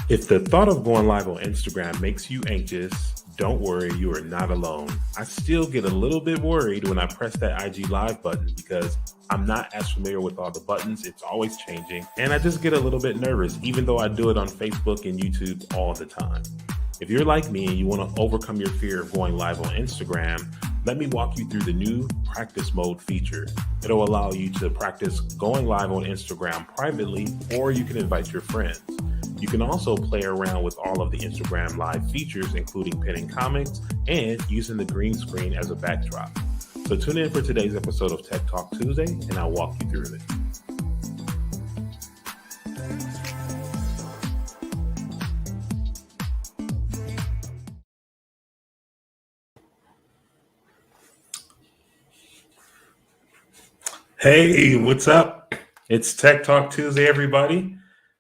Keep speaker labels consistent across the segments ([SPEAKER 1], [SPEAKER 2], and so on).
[SPEAKER 1] If the thought of going live on Instagram makes you anxious, don't worry, you are not alone. I still get a little bit worried when I press that IG Live button because I'm not as familiar with all the buttons. It's always changing, and I just get a little bit nervous, even though I do it on Facebook and YouTube all the time. If you're like me and you want to overcome your fear of going live on Instagram, let me walk you through the new practice mode feature. It'll allow you to practice going live on Instagram privately, or you can invite your friends. You can also play around with all of the Instagram Live features, including pinning comments and using the green screen as a backdrop. So tune in for today's episode of Tech Talk Tuesday, and I'll walk you through it. Hey, what's up? It's Tech Talk Tuesday, everybody.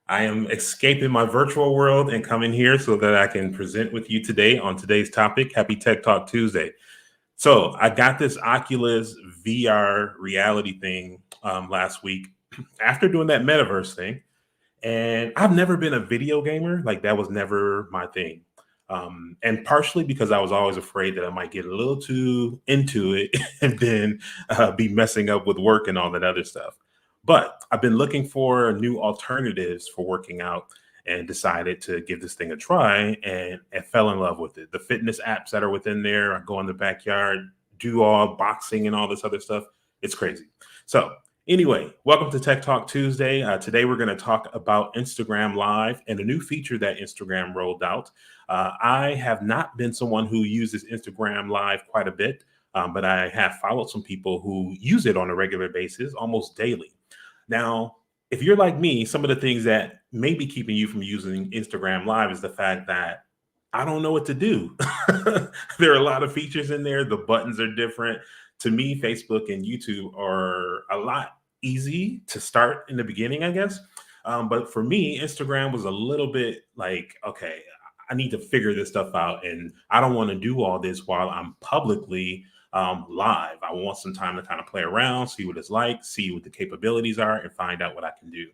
[SPEAKER 1] I am escaping my virtual world and coming here so that I can present with you today on today's topic. Happy Tech Talk Tuesday. So I got this Oculus VR reality thing last week after doing that metaverse thing. And I've never been a video gamer. Like that was never my thing. And partially because I was always afraid that I might get a little too into it and then be messing up with work and all that other stuff. But I've been looking for new alternatives for working out and decided to give this thing a try and fell in love with it. The fitness apps that are within there, I go in the backyard, do all boxing and all this other stuff. It's crazy. So anyway, welcome to Tech Talk Tuesday. Today we're going to talk about Instagram Live and a new feature that Instagram rolled out. I have not been someone who uses Instagram Live quite a bit, but I have followed some people who use it on a regular basis, almost daily. Now, if you're like me, some of the things that may be keeping you from using Instagram Live is the fact that I don't know what to do. There are a lot of features in there. The buttons are different. To me, Facebook and YouTube are a lot easy to start in the beginning, I guess. But for me, Instagram was a little bit like, okay, I need to figure this stuff out. And I don't want to do all this while I'm publicly live. I want some time to kind of play around, see what it's like, see what the capabilities are, and find out what I can do.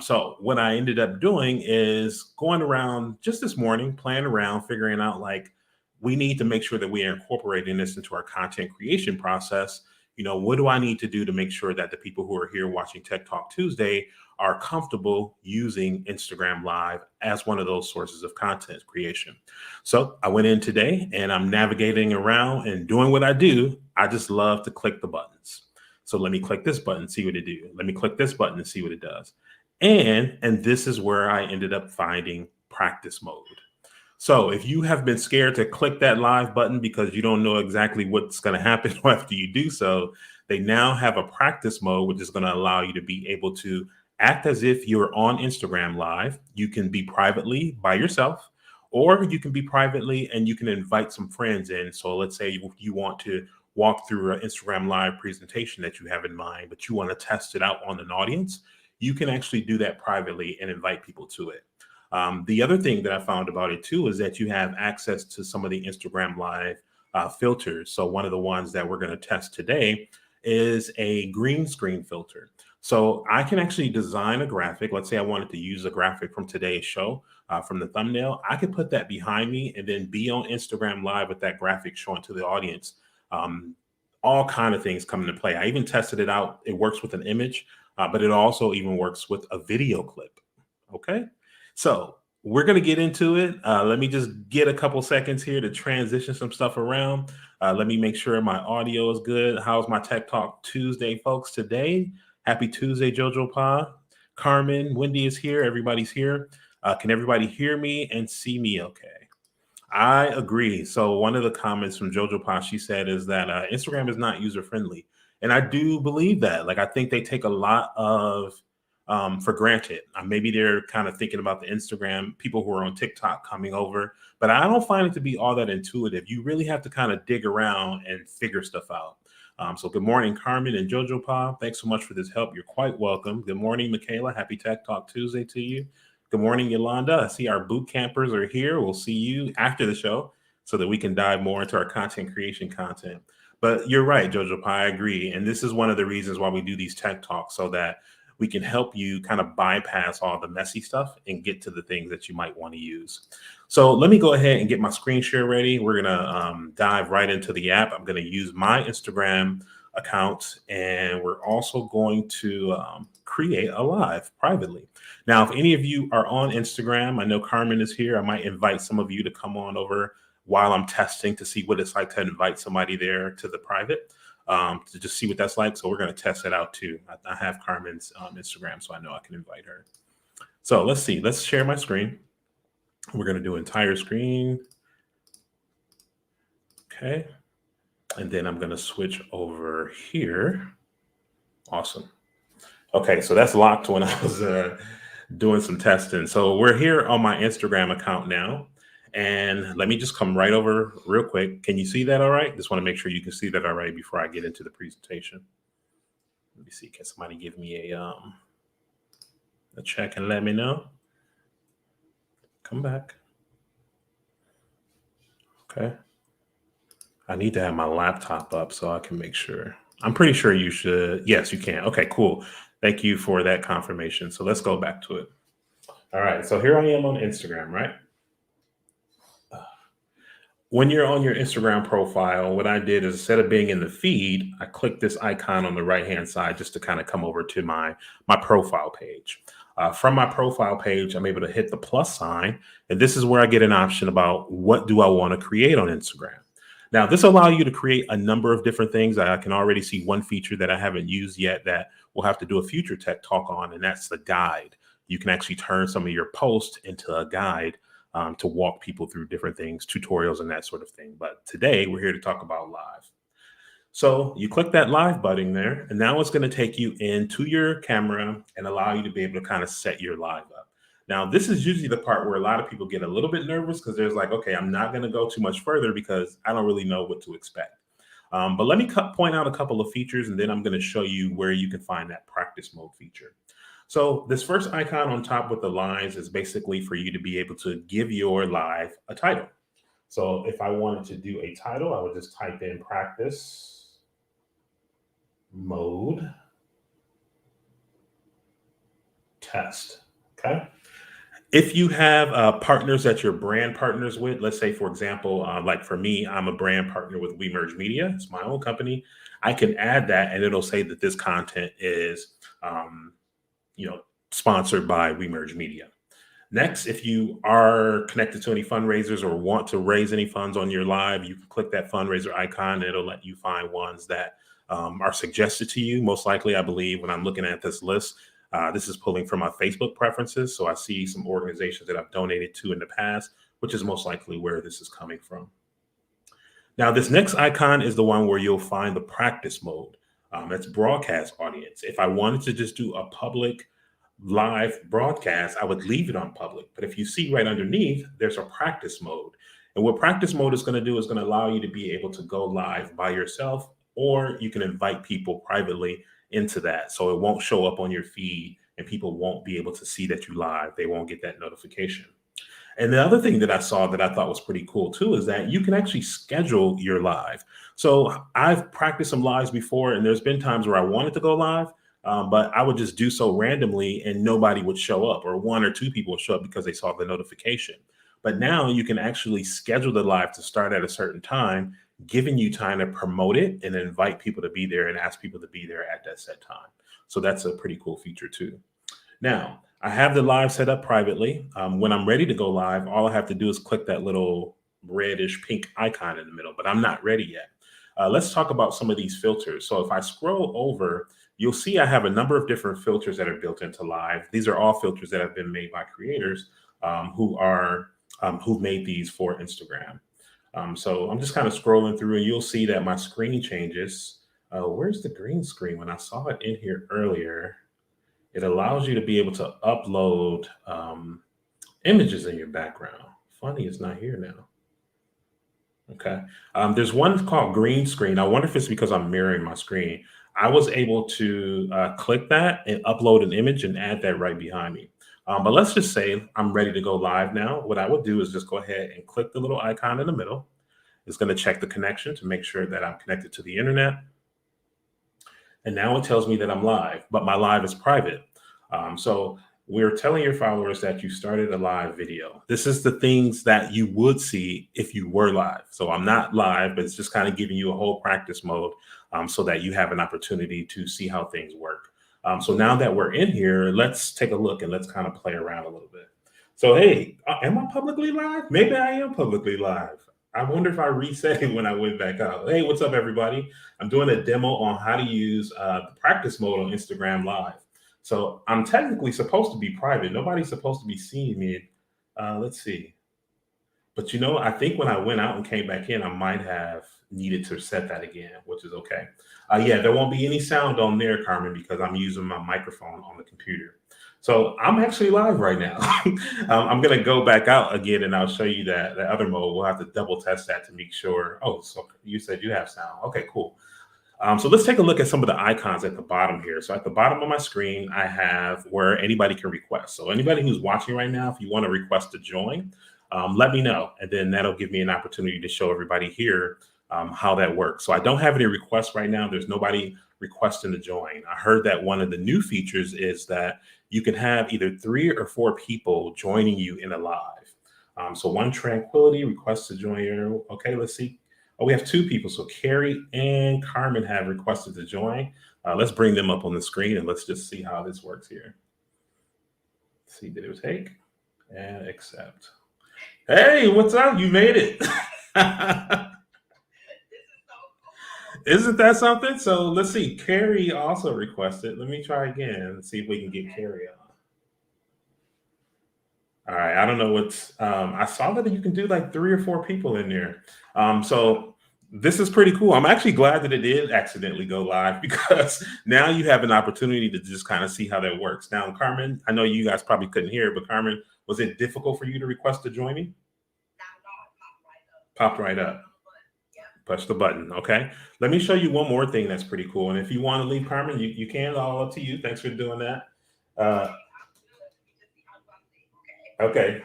[SPEAKER 1] So what I ended up doing is going around just this morning, playing around, figuring out like we need to make sure that we are incorporating this into our content creation process. What do I need to do to make sure that the people who are here watching Tech Talk Tuesday are comfortable using Instagram Live as one of those sources of content creation? So I went in today and I'm navigating around and doing what I do. I just love to click the buttons. So let me click this button, see what it do. Let me click this button and see what it does. And this is where I ended up finding practice mode. So if you have been scared to click that live button because you don't know exactly what's going to happen after you do so, they now have a practice mode, which is going to allow you to be able to act as if you're on Instagram Live. You can be privately by yourself, or you can be privately and you can invite some friends in. So let's say you want to walk through an Instagram Live presentation that you have in mind, but you want to test it out on an audience. You can actually do that privately and invite people to it. The other thing that I found about it too is that you have access to some of the Instagram Live filters. So one of the ones that we're going to test today is a green screen filter. So I can actually design a graphic. Let's say I wanted to use a graphic from today's show, from the thumbnail. I could put that behind me and then be on Instagram Live with that graphic showing to the audience. All kind of things come into play. I even tested it out. It works with an image, but it also even works with a video clip. Okay. So we're going to get into it. Let me just get a couple seconds here to transition some stuff around. Let me make sure my audio is good. How's my Tech Talk Tuesday, folks, today? Happy Tuesday, Jojo Pa. Carmen, Wendy is here. Everybody's here. Can everybody hear me and see me okay? I agree. So one of the comments from Jojo Pa, she said, is that Instagram is not user-friendly. And I do believe that. Like, I think they take a lot of for granted. Maybe they're kind of thinking about the Instagram people who are on TikTok coming over, but I don't find it to be all that intuitive. You really have to kind of dig around and figure stuff out. So good morning, Carmen and Jojo Pa. Thanks so much for this help. You're quite welcome. Good morning, Makayla. Happy Tech Talk Tuesday to you. Good morning, Yolanda. I see our boot campers are here. We'll see you after the show so that we can dive more into our content creation content. But you're right, Jojo Pa, I agree. And this is one of the reasons why we do these tech talks, so that we can help you kind of bypass all the messy stuff and get to the things that you might want to use. So let me go ahead and get my screen share ready. We're going to dive right into the app. I'm going to use my Instagram account, and we're also going to create a live privately. Now, if any of you are on Instagram, I know Carmen is here. I might invite some of you to come on over while I'm testing to see what it's like to invite somebody there to the private, to just see what that's like. So we're going to test it out too. I have Carmen's Instagram, so I know I can invite her. So let's see. Let's share my screen. We're going to do entire screen. Okay. And then I'm going to switch over here. Awesome. Okay, so that's locked when I was doing some testing. So we're here on my Instagram account now. And let me just come right over real quick. Can you see that all right? Just want to make sure you can see that all right before I get into the presentation. Let me see. Can somebody give me a check and let me know? Come back. Okay. I need to have my laptop up so I can make sure. I'm pretty sure you should. Yes, you can. Okay, cool. Thank you for that confirmation. So let's go back to it. All right. So here I am on Instagram, right? When you're on your Instagram profile, what I did is instead of being in the feed, I clicked this icon on the right-hand side just to kind of come over to my profile page. From my profile page, I'm able to hit the plus sign, and this is where I get an option about what do I want to create on Instagram. Now, this allows you to create a number of different things. I can already see one feature that I haven't used yet that we'll have to do a future tech talk on, and that's the guide. You can actually turn some of your posts into a guide to walk people through different things, tutorials, and that sort of thing. But today, we're here to talk about live. So you click that live button there, and now it's going to take you into your camera and allow you to be able to kind of set your live up. Now, this is usually the part where a lot of people get a little bit nervous because there's like, okay, I'm not going to go too much further because I don't really know what to expect. But let me point out a couple of features, and then I'm going to show you where you can find that practice mode feature. So this first icon on top with the lines is basically for you to be able to give your live a title. So if I wanted to do a title, I would just type in practice mode test. Okay. If you have partners that you're brand partners with, let's say, for example, like for me, I'm a brand partner with We Merge Media. It's my own company. I can add that and it'll say that this content is, sponsored by We Merge Media. Next, if you are connected to any fundraisers or want to raise any funds on your live, you can click that fundraiser icon and it'll let you find ones that are suggested to you. Most likely, I believe, when I'm looking at this list, this is pulling from my Facebook preferences. So I see some organizations that I've donated to in the past, which is most likely where this is coming from. Now, this next icon is the one where you'll find the practice mode. That's broadcast audience. If I wanted to just do a public live broadcast, I would leave it on public. But if you see right underneath, there's a practice mode. And what practice mode is going to do is going to allow you to be able to go live by yourself, or you can invite people privately into that. So it won't show up on your feed and people won't be able to see that you live. They won't get that notification. And the other thing that I saw that I thought was pretty cool too is that you can actually schedule your live. So I've practiced some lives before, and there's been times where I wanted to go live, but I would just do so randomly and nobody would show up, or one or two people would show up because they saw the notification. But now you can actually schedule the live to start at a certain time, giving you time to promote it and invite people to be there and ask people to be there at that set time. So that's a pretty cool feature too. Now, I have the live set up privately. When I'm ready to go live, all I have to do is click that little reddish pink icon in the middle, but I'm not ready yet. Let's talk about some of these filters. So if I scroll over, you'll see I have a number of different filters that are built into live. These are all filters that have been made by creators who've made these for Instagram. So I'm just kind of scrolling through and you'll see that my screen changes. Where's the green screen? When I saw it in here earlier, it allows you to be able to upload images in your background. Funny, it's not here now. Okay. There's one called green screen. I wonder if it's because I'm mirroring my screen. I was able to click that and upload an image and add that right behind me. But let's just say I'm ready to go live now. What I would do is just go ahead and click the little icon in the middle. It's going to check the connection to make sure that I'm connected to the internet. And now it tells me that I'm live, but my live is private. So we're telling your followers that you started a live video. This is the things that you would see if you were live. So I'm not live, but it's just kind of giving you a whole practice mode so that you have an opportunity to see how things work. So now that we're in here, let's take a look and let's kind of play around a little bit. So, hey, am I publicly live? Maybe I am publicly live. I wonder if I reset it when I went back out. Hey, what's up, everybody? I'm doing a demo on how to use the practice mode on Instagram Live. So I'm technically supposed to be private. Nobody's supposed to be seeing me. Let's see. But I think when I went out and came back in, I might have needed to set that again, which is okay. Yeah, there won't be any sound on there, Carmen, because I'm using my microphone on the computer. So I'm actually live right now. I'm going to go back out again and I'll show you that the other mode. We'll have to double test that to make sure. Oh, so you said you have sound. Okay, cool. So let's take a look at some of the icons at the bottom here. So at the bottom of my screen, I have where anybody can request. So anybody who's watching right now, if you want to request to join, let me know. And then that'll give me an opportunity to show everybody here how that works. So I don't have any requests right now. There's nobody requesting to join. I heard that one of the new features is that you can have either 3 or 4 people joining you in a live. So one Tranquility requests to join here. Okay, let's see. Oh, we have 2 people. So Carrie and Carmen have requested to join. Let's bring them up on the screen and let's just see how this works here. Let's see, did it take? And accept. Hey, what's up? You made it. Isn't that something? So let's see. Carrie also requested. Let me try again and see if we can get Carrie on. All right. I don't know what's I saw that you can do like 3 or 4 people in there. So this is pretty cool. I'm actually glad that it did accidentally go live because now you have an opportunity to just kind of see how that works. Now, Carmen, I know you guys probably couldn't hear, but Carmen, was it difficult for you to request to join me? Popped right up. Push the button. Okay. Let me show you one more thing that's pretty cool. And if you want to leave, Carmen, you can. All up to you. Thanks for doing that. Okay.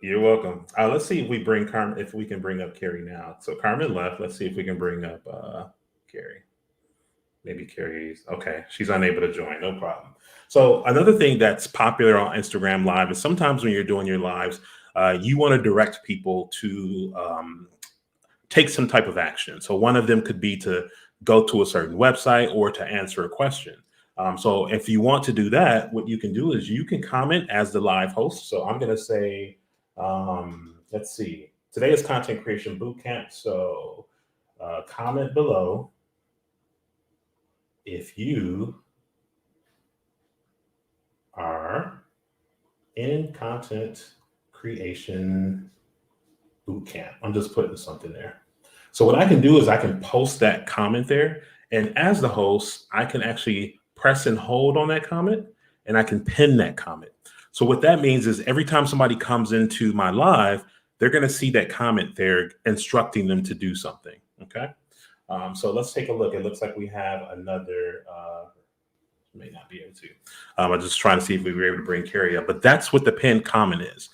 [SPEAKER 1] You're welcome. Let's see if we bring Carmen, if we can bring up Carrie now. So Carmen left. Let's see if we can bring up Carrie. Maybe Carrie's okay. She's unable to join. No problem. So another thing that's popular on Instagram Live is sometimes when you're doing your lives, you want to direct people to take some type of action. So one of them could be to go to a certain website or to answer a question. So if you want to do that, what you can do is you can comment as the live host. So I'm going to say, let's see, today is content creation bootcamp. So comment below if you are in content creation bootcamp. I'm just putting something there. So what I can do is I can post that comment there. And as the host, I can actually press and hold on that comment and I can pin that comment. So what that means is every time somebody comes into my live, they're going to see that comment there instructing them to do something. Okay. So let's take a look. It looks like we have another, may not be able to. I'm just trying to see if we were able to bring Carrie up, but that's what the pinned comment is.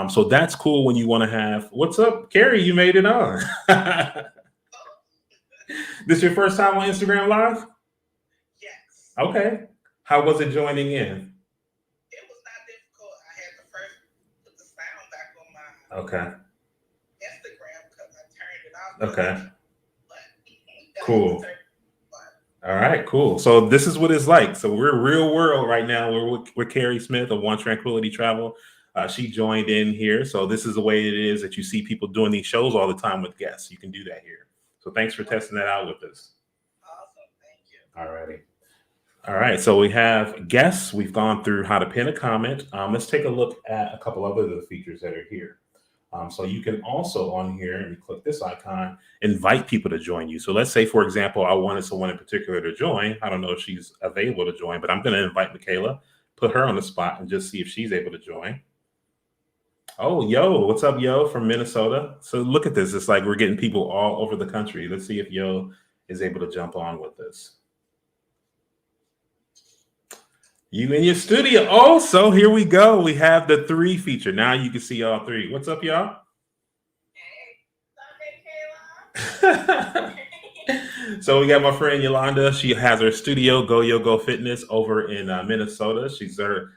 [SPEAKER 1] So that's cool when you want to have, what's up, Carrie, you made it on. This your first time on Instagram Live?
[SPEAKER 2] Yes.
[SPEAKER 1] Okay. How was it joining in?
[SPEAKER 2] It was not difficult. I had to first put the sound back on my Instagram because I turned it off.
[SPEAKER 1] Okay. Cool. All right, cool. So this is what it's like. So we're real world right now. We're with Carrie Smith of One Tranquility Travel. She joined in here. So this is the way it is that you see people doing these shows all the time with guests. You can do that here. So thanks for testing that out with us.
[SPEAKER 2] Awesome. Thank you.
[SPEAKER 1] All righty. All right. So we have guests. We've gone through how to pin a comment. Let's take a look at a couple other of the features that are here. So you can also on here, and you click this icon, invite people to join you. So let's say, for example, I wanted someone in particular to join. I don't know if she's available to join, but I'm going to invite Makayla, put her on the spot and just see if she's able to join. Oh, Yo, what's up, Yo, from Minnesota? So look at this. It's like we're getting people all over the country. Let's see if Yo is able to jump on with us. You in your studio. Oh, so here we go. We have the 3 feature. Now you can see all 3. What's up, y'all?
[SPEAKER 2] Hey, Makayla.
[SPEAKER 1] So we got my friend Yolanda. She has her studio, Go Yo Go Fitness, over in Minnesota. She's her.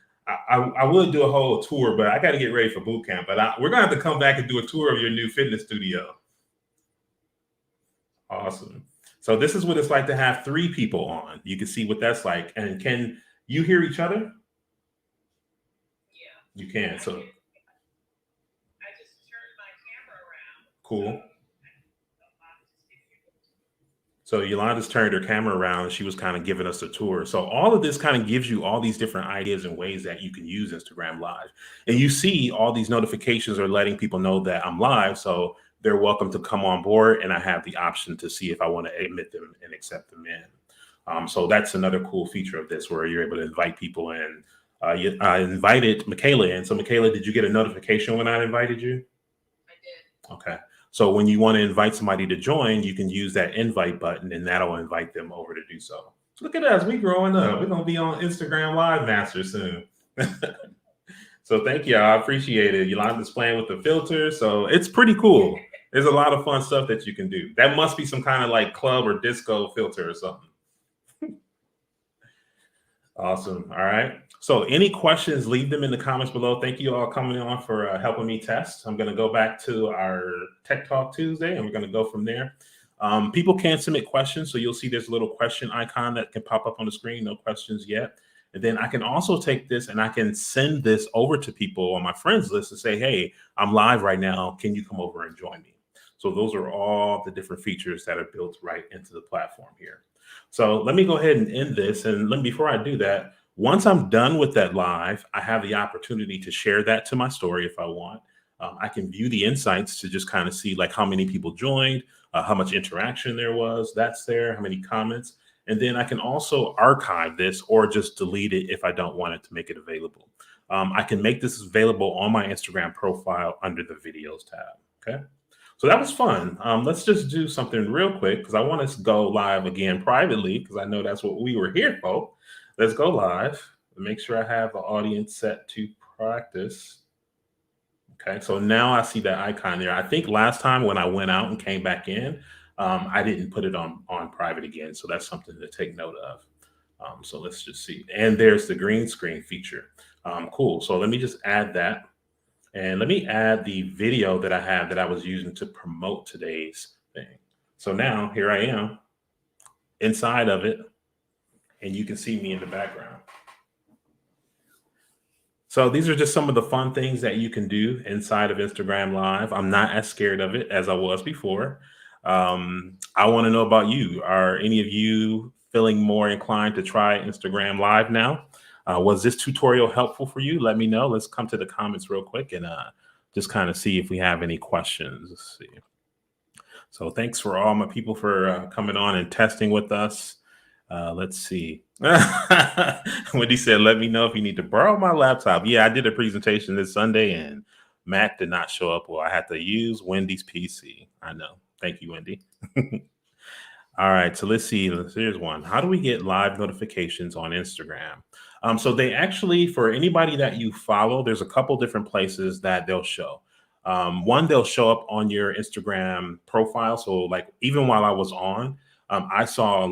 [SPEAKER 1] I would do a whole tour, but I got to get ready for boot camp. But we're gonna have to come back and do a tour of your new fitness studio. Awesome. So this is what it's like to have three people on. You can see what that's like. And can you hear each other?
[SPEAKER 2] Yeah.
[SPEAKER 1] You can. So
[SPEAKER 2] I just turned my camera around.
[SPEAKER 1] Cool. So Yolanda's turned her camera around and she was kind of giving us a tour. So all of this kind of gives you all these different ideas and ways that you can use Instagram Live. And you see all these notifications are letting people know that I'm live. So they're welcome to come on board. And I have the option to see if I want to admit them and accept them in. So that's another cool feature of this where you're able to invite people in. I invited Makayla in. So Makayla, did you get a notification when I invited you?
[SPEAKER 2] I did.
[SPEAKER 1] Okay. So when you want to invite somebody to join, you can use that invite button and that'll invite them over to do so. Look at us. We growing up. We're going to be on Instagram Live Master soon. So thank you. I appreciate it. Yolanda's playing with the filter. So it's pretty cool. There's a lot of fun stuff that you can do. That must be some kind of like club or disco filter or something. Awesome. All right. So any questions, leave them in the comments below. Thank you all coming on for helping me test. I'm going to go back to our Tech Talk Tuesday and we're going to go from there. People can submit questions. So you'll see there's a little question icon that can pop up on the screen. No questions yet. And then I can also take this and I can send this over to people on my friends list and say, hey, I'm live right now. Can you come over and join me? So those are all the different features that are built right into the platform here. So let me go ahead and end this. And before I do that, once I'm done with that live, I have the opportunity to share that to my story if I want. I can view the insights to just kind of see like how many people joined, how much interaction there was. That's there, how many comments. And then I can also archive this or just delete it if I don't want it to make it available. I can make this available on my Instagram profile under the videos tab. Okay. So that was fun. Let's just do something real quick because I want us to go live again privately because I know that's what we were here for. Let's go live. Make sure I have the audience set to practice. Okay, so now I see that icon there. I think last time when I went out and came back in, I didn't put it on private again. So that's something to take note of. So let's just see. And there's the green screen feature. Cool. So let me just add that. And let me add the video that I have that I was using to promote today's thing. So now here I am inside of it, and you can see me in the background. So these are just some of the fun things that you can do inside of Instagram Live. I'm not as scared of it as I was before. I want to know about you. Are any of you feeling more inclined to try Instagram Live now? Was this tutorial helpful for you? Let me know. Let's come to the comments real quick and just kind of see if we have any questions. Let's see. So thanks for all my people for coming on and testing with us. Let's see. Wendy said, let me know if you need to borrow my laptop. Yeah, I did a presentation this Sunday and Mac did not show up. Well, I had to use Wendy's PC. I know. Thank you, Wendy. All right, so let's see. Here's one. How do we get live notifications on Instagram? So they actually, for anybody that you follow, there's a couple different places that they'll show. One, they'll show up on your Instagram profile. So like even while I was on, I saw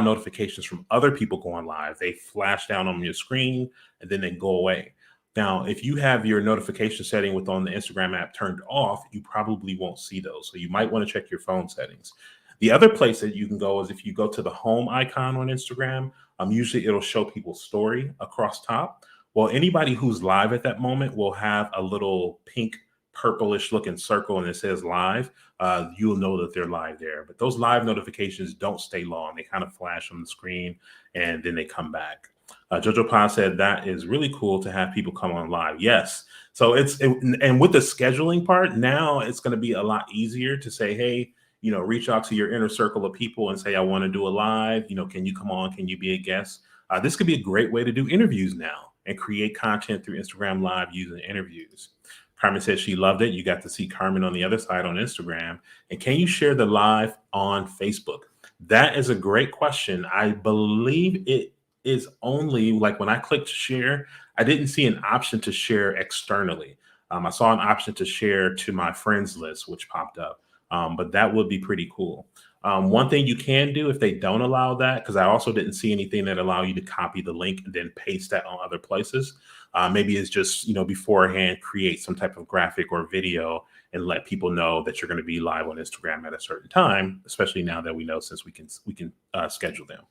[SPEAKER 1] notifications from other people going live. They flash down on your screen and then they go away. Now, if you have your notification setting on the Instagram app turned off, you probably won't see those. So you might want to check your phone settings. The other place that you can go is if you go to the home icon on Instagram, usually it'll show people's story across top. Well, anybody who's live at that moment will have a little pink, purplish looking circle and it says live. You'll know that they're live there. But those live notifications don't stay long. They kind of flash on the screen and then they come back. Jojo Pa said that is really cool to have people come on live. Yes. So and with the scheduling part, now it's going to be a lot easier to say, hey, reach out to your inner circle of people and say, I want to do a live, can you come on? Can you be a guest? This could be a great way to do interviews now and create content through Instagram Live using interviews. Carmen said she loved it. You got to see Carmen on the other side on Instagram. And can you share the live on Facebook? That is a great question. I believe it is only like when I clicked share, I didn't see an option to share externally. I saw an option to share to my friends list, which popped up. But that would be pretty cool. One thing you can do if they don't allow that, because I also didn't see anything that allow you to copy the link and then paste that on other places. Maybe it's just, beforehand create some type of graphic or video and let people know that you're going to be live on Instagram at a certain time, especially now that we know, since we can schedule them.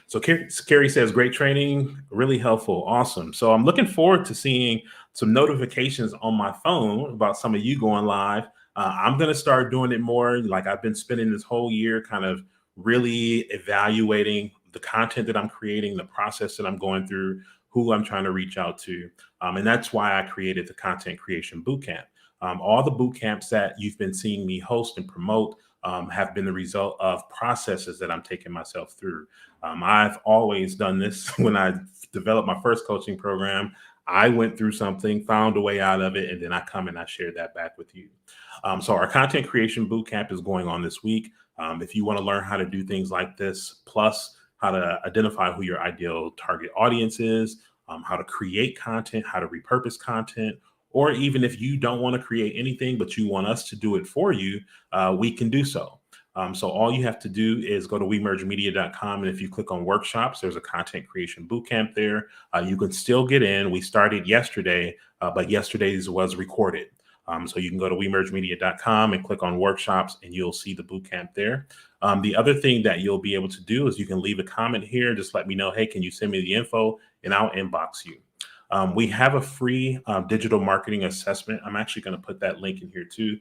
[SPEAKER 1] So Carrie says, great training, really helpful. Awesome. So I'm looking forward to seeing some notifications on my phone about some of you going live. I'm going to start doing it more. Like, I've been spending this whole year kind of really evaluating the content that I'm creating, the process that I'm going through, who I'm trying to reach out to. And that's why I created the Content Creation Bootcamp. All the boot camps that you've been seeing me host and promote have been the result of processes that I'm taking myself through. I've always done this. When I developed my first coaching program, I went through something, found a way out of it, and then I come and I share that back with you. So our Content Creation Bootcamp is going on this week. If you want to learn how to do things like this, plus how to identify who your ideal target audience is, how to create content, how to repurpose content, or even if you don't want to create anything, but you want us to do it for you, we can do so. So all you have to do is go to wemergemedia.com. And if you click on workshops, there's a content creation bootcamp there. You can still get in. We started yesterday, but yesterday's was recorded. So you can go to wemergemedia.com and click on workshops, and you'll see the bootcamp there. The other thing that you'll be able to do is you can leave a comment here. Just let me know, hey, can you send me the info? And I'll inbox you. We have a free digital marketing assessment. I'm actually going to put that link in here too.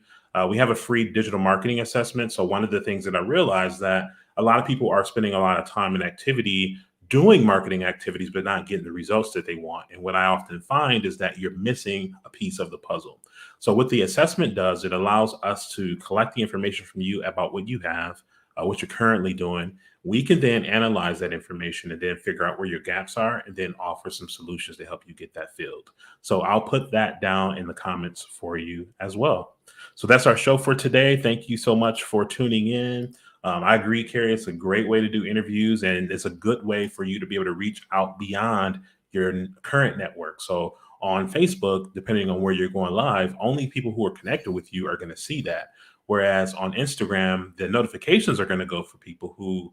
[SPEAKER 1] We have a free digital marketing assessment. So one of the things that I realized that a lot of people are spending a lot of time and activity doing marketing activities, but not getting the results that they want. And what I often find is that you're missing a piece of the puzzle. So what the assessment does, it allows us to collect the information from you about what you have, what you're currently doing. We can then analyze that information and then figure out where your gaps are and then offer some solutions to help you get that filled. So I'll put that down in the comments for you as well. So that's our show for today. Thank you so much for tuning in. I agree, Carrie, it's a great way to do interviews, and it's a good way for you to be able to reach out beyond your current network. So on Facebook, depending on where you're going live, only people who are connected with you are going to see that. Whereas on Instagram, the notifications are going to go for people who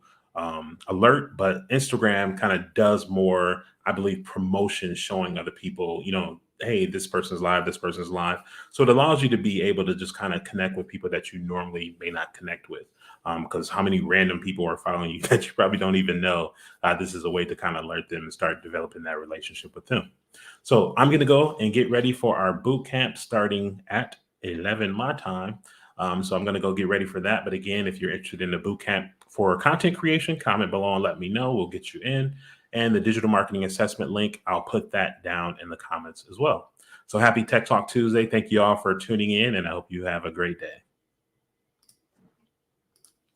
[SPEAKER 1] alert, but Instagram kind of does more, I believe, promotion, showing other people, hey, this person's live, this person's live. So it allows you to be able to just kind of connect with people that you normally may not connect with. Because how many random people are following you that you probably don't even know? This is a way to kind of alert them and start developing that relationship with them. So I'm going to go and get ready for our boot camp starting at 11 my time. So I'm going to go get ready for that. But again, if you're interested in the boot camp for content creation, comment below and let me know. We'll get you in. And the digital marketing assessment link, I'll put that down in the comments as well. So happy Tech Talk Tuesday. Thank you all for tuning in, and I hope you have a great day.